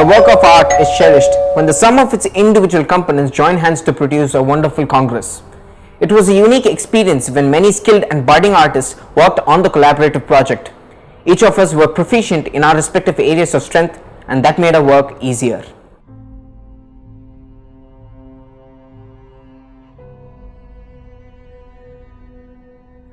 A work of art is cherished when the sum of its individual components join hands to produce a wonderful congress. It was a unique experience when many skilled and budding artists worked on the collaborative project. Each of us were proficient in our respective areas of strength, and that made our work easier.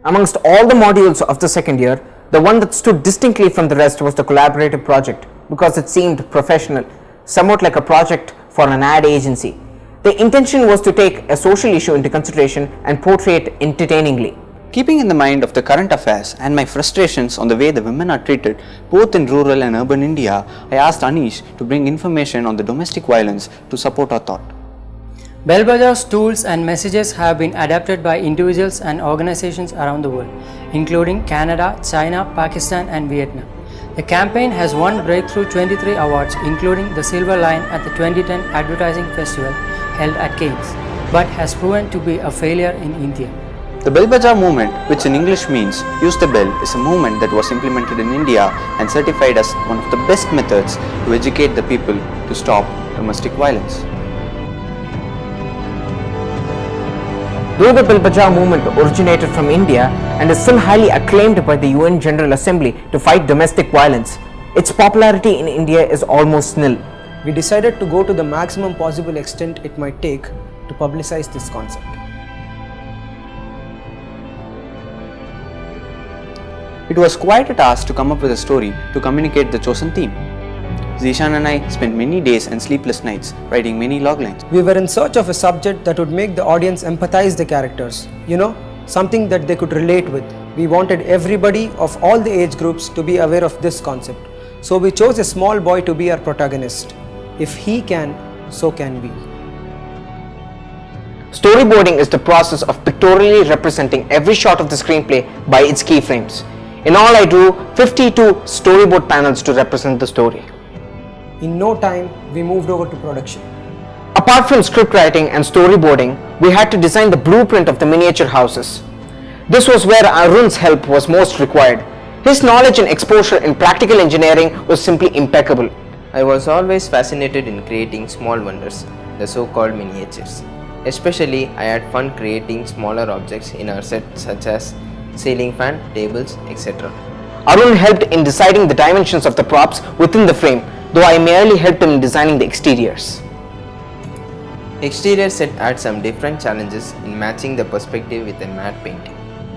Amongst all the modules of the second year, the one that stood distinctly from the rest was the collaborative project because it seemed professional, somewhat like a project for an ad agency. The intention was to take a social issue into consideration and portray it entertainingly. Keeping in the mind of the current affairs and my frustrations on the way the women are treated both in rural and urban India, I asked Anish to bring information on the domestic violence to support our thought. Bajao's tools and messages have been adapted by individuals and organizations around the world, including Canada, China, Pakistan and Vietnam. The campaign has won Breakthrough 23 awards, including the Silver Lion at the 2010 Advertising Festival held at Cannes, but has proven to be a failure in India. The Bajao movement, which in English means use the bell, is a movement that was implemented in India and certified as one of the best methods to educate the people to stop domestic violence. Though the Bajao movement originated from India and is still highly acclaimed by the UN General Assembly to fight domestic violence, its popularity in India is almost nil. We decided to go to the maximum possible extent it might take to publicize this concept. It was quite a task to come up with a story to communicate the chosen theme. Zishan and I spent many days and sleepless nights writing many loglines. We were in search of a subject that would make the audience empathize the characters. Something that they could relate with. We wanted everybody of all the age groups to be aware of this concept. So we chose a small boy to be our protagonist. If he can, so can we. Storyboarding is the process of pictorially representing every shot of the screenplay by its keyframes. In all, I drew 52 storyboard panels to represent the story. In no time, we moved over to production. Apart from script writing and storyboarding, we had to design the blueprint of the miniature houses. This was where Arun's help was most required. His knowledge and exposure in practical engineering was simply impeccable. I was always fascinated in creating small wonders, the so-called miniatures. Especially, I had fun creating smaller objects in our set such as ceiling fan, tables, etc. Arun helped in deciding the dimensions of the props within the frame, though I merely helped him in designing the exteriors. Exterior set had some different challenges in matching the perspective with a matte painting.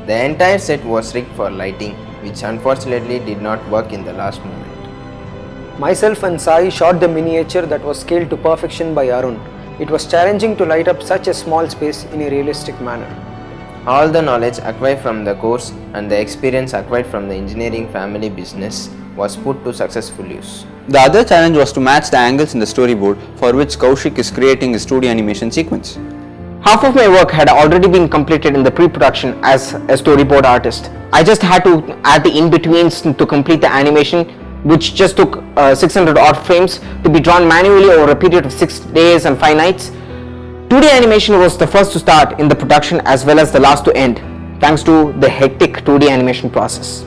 The entire set was rigged for lighting, which unfortunately did not work in the last moment. Myself and Sai shot the miniature that was scaled to perfection by Arun. It was challenging to light up such a small space in a realistic manner. All the knowledge acquired from the course and the experience acquired from the engineering family business was put to successful use. The other challenge was to match the angles in the storyboard, for which Kaushik is creating his 2D animation sequence. Half of my work had already been completed in the pre-production as a storyboard artist. I just had to add the in-betweens to complete the animation, which just took 600 odd frames to be drawn manually over a period of 6 days and 5 nights. 2D animation was the first to start in the production as well as the last to end, thanks to the hectic 2D animation process.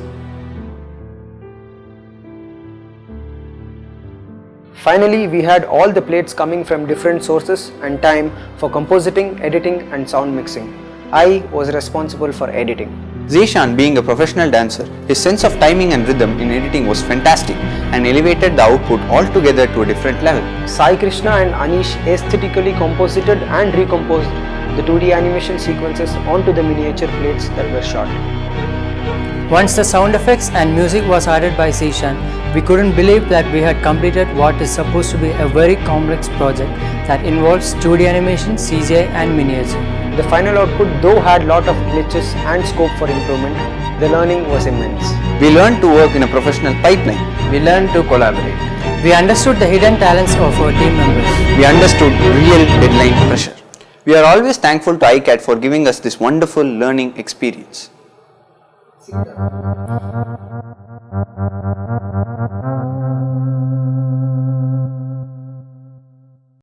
Finally, we had all the plates coming from different sources and time for compositing, editing and sound mixing. I was responsible for editing. Zishan, being a professional dancer, his sense of timing and rhythm in editing was fantastic and elevated the output altogether to a different level. Sai Krishna and Anish aesthetically composited and recomposed the 2D animation sequences onto the miniature plates that were shot. Once the sound effects and music was added by Zishan, we couldn't believe that we had completed what is supposed to be a very complex project that involves 2D animation, CGI and miniature. The final output though had lot of glitches and scope for improvement, the learning was immense. We learned to work in a professional pipeline. We learned to collaborate. We understood the hidden talents of our team members. We understood real deadline pressure. We are always thankful to ICAT for giving us this wonderful learning experience.